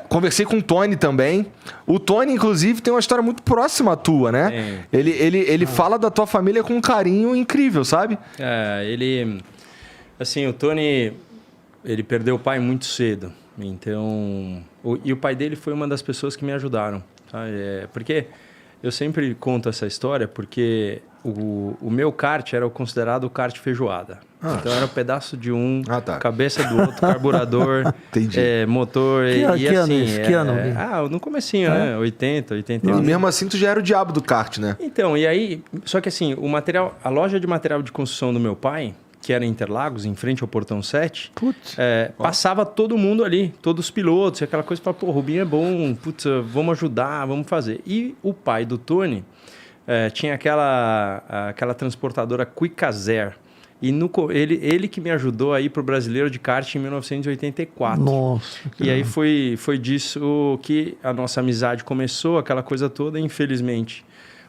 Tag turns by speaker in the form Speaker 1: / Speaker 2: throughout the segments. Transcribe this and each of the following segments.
Speaker 1: conversei com o Tony também. O Tony, inclusive, tem uma história muito próxima à tua, né? Ele fala da tua família com um carinho incrível, sabe?
Speaker 2: Assim, o Tony, ele perdeu o pai muito cedo. Então... E o pai dele foi uma das pessoas que me ajudaram. Sabe? Porque eu sempre conto essa história porque o meu kart era considerado o kart feijoada. Então era um pedaço de um, cabeça do outro, carburador, motor.
Speaker 3: Que ano?
Speaker 2: No comecinho, né? 80, 81.
Speaker 1: E mesmo assim tu já era o diabo do kart, né?
Speaker 2: Então, e aí... Só que assim, a loja de material de construção do meu pai, que era em Interlagos, em frente ao Portão 7, passava todo mundo ali, todos os pilotos, e aquela coisa, pô, o Rubinho é bom, putz, vamos ajudar, vamos fazer. E o pai do Tony tinha aquela transportadora Quick-Azer. E ele que me ajudou a ir para o Brasileiro de Kart em 1984.
Speaker 3: Nossa.
Speaker 2: E aí foi disso que a nossa amizade começou, aquela coisa toda. Infelizmente,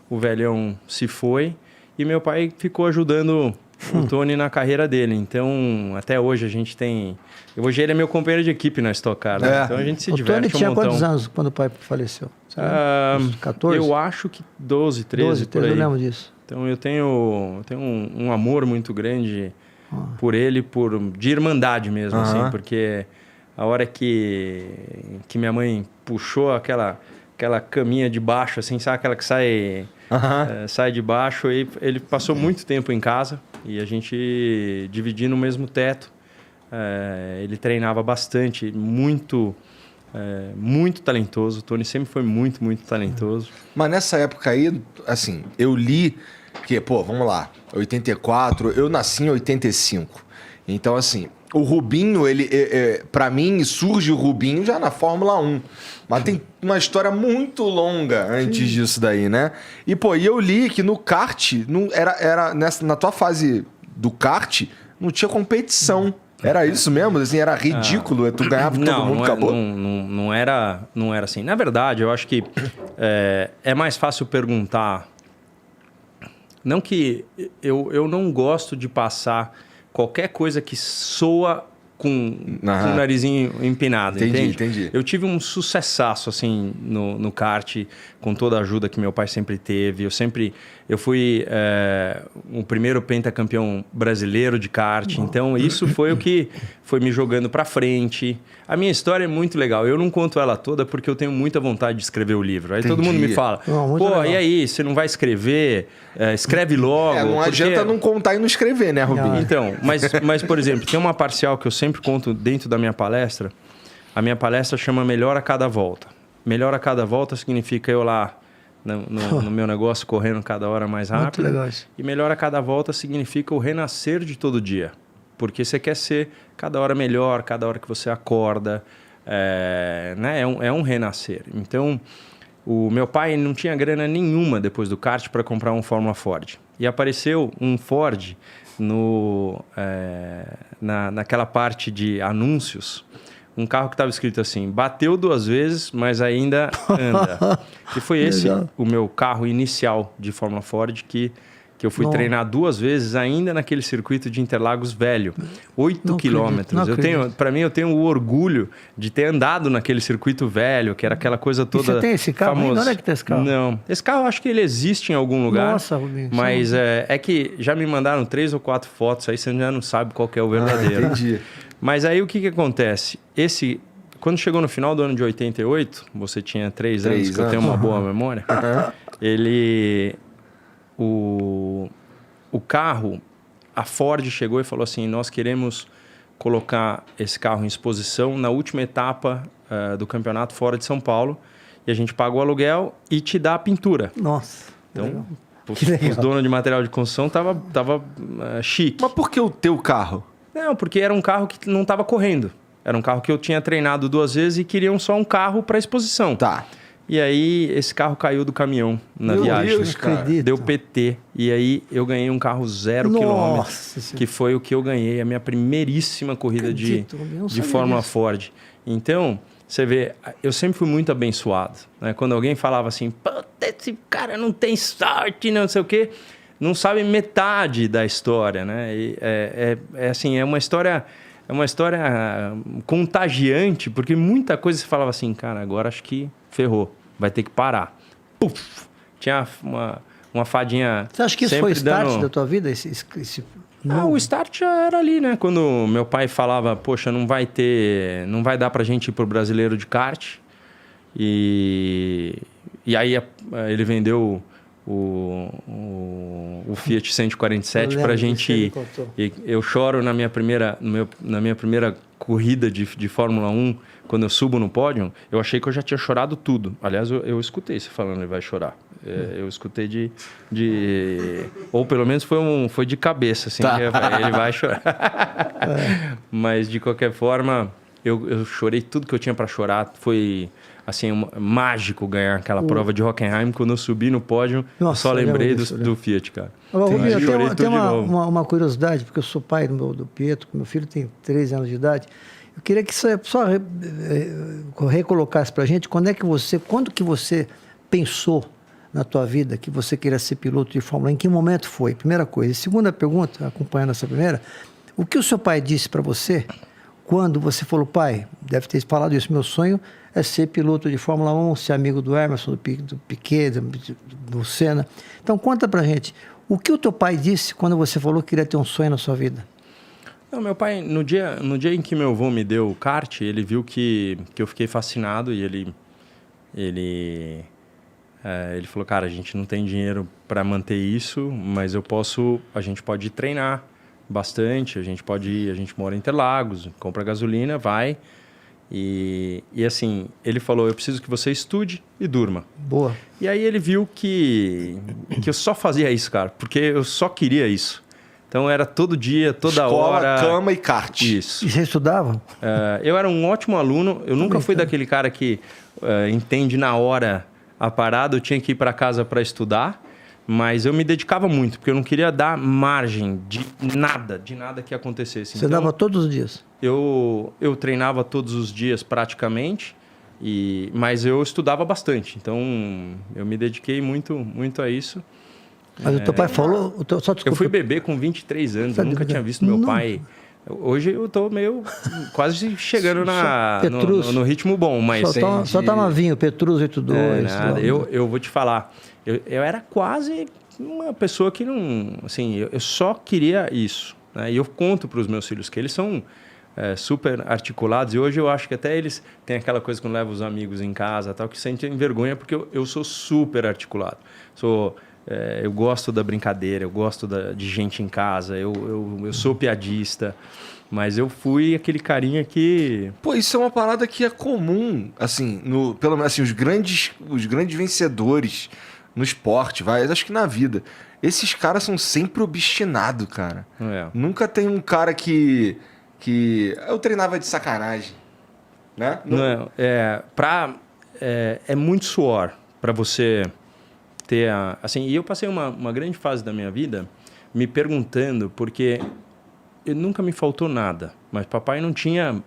Speaker 2: o velhão se foi e meu pai ficou ajudando o Tony na carreira dele. Então, até hoje a gente tem... Hoje ele é meu companheiro de equipe na Stock Car, né? Então a gente se diverte um montão.
Speaker 3: O Tony tinha quantos anos quando o pai faleceu? 14?
Speaker 2: Eu acho que 12, 13, por aí.
Speaker 3: Eu lembro disso.
Speaker 2: Então eu tenho um amor muito grande por ele, de irmandade mesmo, assim, porque a hora que minha mãe puxou aquela caminha de baixo, assim, sabe? Aquela que sai de baixo, e ele passou muito tempo em casa e a gente dividia no mesmo teto. Ele treinava bastante, muito talentoso. O Tony sempre foi muito, muito talentoso.
Speaker 1: Mas nessa época aí, assim, eu li que, vamos lá, 84, eu nasci em 85. Então, assim, o Rubinho, pra mim, surge o Rubinho já na Fórmula 1. Mas tem uma história muito longa antes disso daí, né? E eu li que no kart, na tua fase do kart, não tinha competição. Era isso mesmo? Assim, era ridículo? Tu ganhava e todo mundo acabou?
Speaker 2: Não era assim. Na verdade, eu acho que é mais fácil perguntar... Não que... Eu não gosto de passar qualquer coisa que soa com o narizinho empinado,
Speaker 1: entendi.
Speaker 2: Eu tive um sucessaço, assim, no kart, com toda a ajuda que meu pai sempre teve. Eu fui o primeiro pentacampeão brasileiro de kart. Então, isso foi o que foi me jogando para frente. A minha história é muito legal. Eu não conto ela toda porque eu tenho muita vontade de escrever o livro. Aí todo mundo me fala, e aí, você não vai escrever? Escreve logo.
Speaker 1: Não adianta não contar e não escrever, né, Rubinho?
Speaker 2: Então, mas, por exemplo, tem uma parcial que eu sempre conto dentro da minha palestra. A minha palestra chama Melhor a Cada Volta. Melhor a Cada Volta significa eu lá no meu negócio correndo cada hora mais rápido.
Speaker 3: Muito legal isso.
Speaker 2: E melhor a cada volta significa o renascer de todo dia. Porque você quer ser cada hora melhor, cada hora que você acorda. Né? É um renascer. Então, o meu pai não tinha grana nenhuma depois do kart para comprar um Fórmula Ford. E apareceu um Ford naquela parte de anúncios. Um carro que estava escrito assim, bateu 2 vezes, mas ainda anda. E foi esse o meu carro inicial de Fórmula Ford que eu fui treinar 2 vezes ainda naquele circuito de Interlagos velho. 8 quilômetros. Para mim, eu tenho o orgulho de ter andado naquele circuito velho, que era aquela coisa toda famosa.
Speaker 3: E você tem esse carro? Onde é que tem esse carro?
Speaker 2: Não. Esse carro, eu acho que ele existe em algum lugar.
Speaker 3: Nossa, Rubinho.
Speaker 2: Mas é que já me mandaram 3 ou 4 fotos, aí você já não sabe qual que é o verdadeiro.
Speaker 1: Entendi. Mas
Speaker 2: aí o que acontece? Quando chegou no final do ano de 88, você tinha 3 anos, que eu tenho uma boa memória, o carro, a Ford chegou e falou assim, nós queremos colocar esse carro em exposição na última etapa do campeonato fora de São Paulo, e a gente paga o aluguel e te dá a pintura.
Speaker 3: Nossa.
Speaker 2: Então, os donos de material de construção tava chique.
Speaker 1: Mas por que o teu carro?
Speaker 2: Não, porque era um carro que não estava correndo. Era um carro que eu tinha treinado 2 vezes e queriam só um carro para exposição.
Speaker 1: Tá.
Speaker 2: E aí, esse carro caiu do caminhão na viagem.
Speaker 1: Deus, cara.
Speaker 2: Deu PT. E aí, eu ganhei um carro 0 km, que foi o que eu ganhei. A minha primeiríssima corrida de Fórmula Ford. Então, você vê, eu sempre fui muito abençoado. Né? Quando alguém falava assim, esse cara não tem sorte, não sei o quê, não sabe metade da história. Né? E assim, é uma história é uma história contagiante, porque muita coisa você falava assim, cara, agora acho que ferrou, vai ter que parar. Puf! Tinha uma fadinha.
Speaker 3: Você acha que isso foi o start da tua vida?
Speaker 2: O start já era ali, né? Quando meu pai falava, poxa, não vai dar pra gente ir pro Brasileiro de kart. E aí ele vendeu o Fiat 147 pra gente ir. E eu choro na minha primeira corrida de Fórmula 1, quando eu subo no pódio, eu achei que eu já tinha chorado tudo. Aliás, eu escutei você falando, ele vai chorar. Eu escutei ou pelo menos foi de cabeça, assim, tá. Ele vai chorar. Mas, de qualquer forma, eu chorei tudo que eu tinha para chorar. Foi, assim, mágico ganhar aquela prova de Hockenheim. Quando eu subi no pódio, eu só lembrei do Fiat, cara.
Speaker 3: Eu tenho uma curiosidade, porque eu sou pai do Pietro, meu filho tem 13 anos de idade. Eu queria que você só recolocasse para a gente quando que você pensou na tua vida que você queria ser piloto de Fórmula 1, em que momento foi? Primeira coisa. E segunda pergunta, acompanhando essa primeira, o que o seu pai disse para você quando você falou, pai, deve ter falado isso, meu sonho é ser piloto de Fórmula 1, ser amigo do Emerson, do Piquet, do Senna. Então conta pra gente, o que o teu pai disse quando você falou que queria ter um sonho na sua vida?
Speaker 2: Não, meu pai, no dia em que meu avô me deu o kart, ele viu que eu fiquei fascinado e ele falou, cara, a gente não tem dinheiro para manter isso, mas a gente pode treinar bastante, a gente mora em Interlagos, compra gasolina, vai. E assim, ele falou, eu preciso que você estude e durma.
Speaker 3: Boa.
Speaker 2: E aí ele viu que eu só fazia isso, cara, porque eu só queria isso. Então era todo dia, toda hora.
Speaker 1: Escola, cama e kart.
Speaker 2: Isso.
Speaker 3: E você estudava?
Speaker 2: Eu era um ótimo aluno, eu nunca fui daquele cara que entende na hora a parada, eu tinha que ir para casa para estudar, mas eu me dedicava muito, porque eu não queria dar margem de nada que acontecesse.
Speaker 3: Você dava todos os dias?
Speaker 2: Eu treinava todos os dias praticamente, mas eu estudava bastante, então eu me dediquei muito, muito a isso.
Speaker 3: Mas o teu pai falou...
Speaker 2: Eu fui bebê com 23 anos, eu nunca tinha visto meu pai... Hoje eu tô meio quase chegando no ritmo bom, mas...
Speaker 3: Só toma vinho, Petrus 82.
Speaker 2: Nada. Eu vou te falar, eu era quase uma pessoa que não... Assim, eu só queria isso. Né? E eu conto para os meus filhos que eles são super articulados. E hoje eu acho que até eles têm aquela coisa quando levam os amigos em casa, tal, que sentem vergonha porque eu sou super articulado. Eu gosto da brincadeira, eu gosto de gente em casa, eu sou piadista, mas eu fui aquele carinha que...
Speaker 1: Pô, isso é uma parada que é comum, assim, pelo menos assim, os grandes vencedores no esporte, acho que na vida. Esses caras são sempre obstinados, cara. Nunca tem um cara que eu treinava de sacanagem, né?
Speaker 2: Não, é muito suor para você... e eu passei uma grande fase da minha vida me perguntando, porque nunca me faltou nada, mas papai não tinha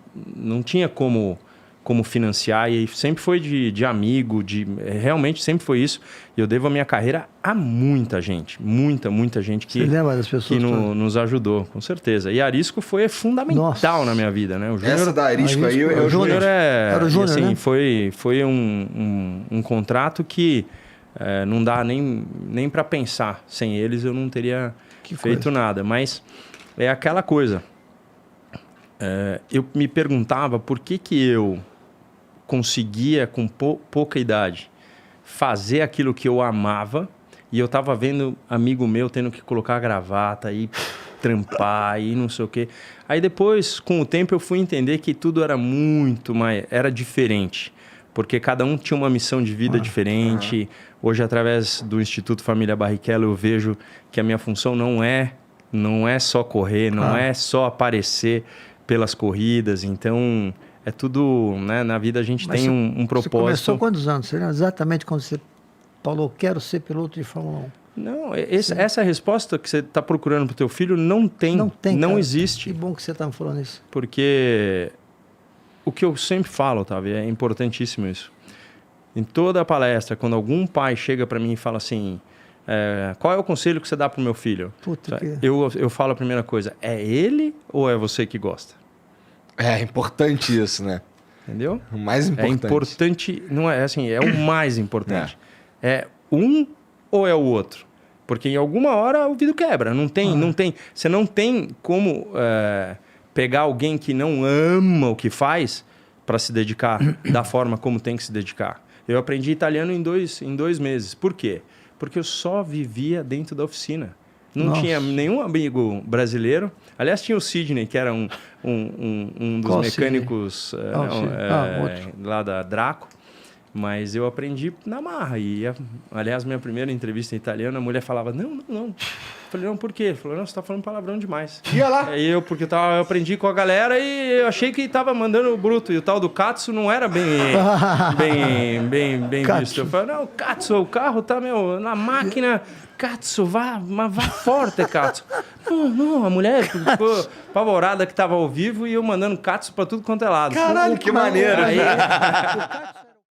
Speaker 2: como financiar, e sempre foi de amigo, realmente sempre foi isso. E eu devo a minha carreira a muita gente que nos ajudou, com certeza. E Arisco foi fundamental na minha vida, né? O Júnior,
Speaker 1: essa da Arisco aí,
Speaker 2: o Júnior
Speaker 3: era o Júnior,
Speaker 2: assim,
Speaker 3: né?
Speaker 2: Foi um contrato que não dá nem para pensar. Sem eles eu não teria feito nada. Mas é aquela coisa. Eu me perguntava por que eu conseguia, com pouca idade, fazer aquilo que eu amava, e eu estava vendo amigo meu tendo que colocar gravata e trampar e não sei o quê. Aí depois, com o tempo, eu fui entender que tudo era era diferente. Porque cada um tinha uma missão de vida diferente. Hoje, através do Instituto Família Barrichello, eu vejo que a minha função não é só correr, não é só aparecer pelas corridas. Então, é tudo... Né? Na vida a gente tem um propósito. Você
Speaker 3: começou quantos anos? Você lembra exatamente quando você falou, quero ser piloto de Fórmula 1?
Speaker 2: Não, essa resposta que você está procurando para o teu filho não existe.
Speaker 3: Que bom que você está me falando isso.
Speaker 2: Porque... O que eu sempre falo, Otávio, é importantíssimo isso. Em toda a palestra, quando algum pai chega para mim e fala assim, qual é o conselho que você dá para o meu filho? Eu falo a primeira coisa, é ele ou é você que gosta?
Speaker 1: É importante isso, né?
Speaker 2: Entendeu?
Speaker 1: O mais importante.
Speaker 2: É importante, não é assim, é o mais importante. É um ou é o outro? Porque em alguma hora o vidro quebra. Você não tem como pegar alguém que não ama o que faz para se dedicar da forma como tem que se dedicar. Eu aprendi italiano em dois meses. Por quê? Porque eu só vivia dentro da oficina. Não tinha nenhum amigo brasileiro. Aliás, tinha o Sidney, que era um dos mecânicos lá da Draco. Mas eu aprendi na marra. Aliás, minha primeira entrevista em italiano, a mulher falava, não. Eu falei, não, por quê? Ele falou, não, você tá falando palavrão demais.
Speaker 1: Ia lá.
Speaker 2: Aí eu aprendi com a galera e eu achei que tava mandando o bruto. E o tal do Katsu não era bem visto. Eu falei, não, Katsu, o carro tá, na máquina... Katsu, vá forte, Katsu. Não, a mulher ficou apavorada que tava ao vivo e eu mandando Katsu pra tudo quanto é lado.
Speaker 1: Caralho, que maneiro.
Speaker 2: Aí...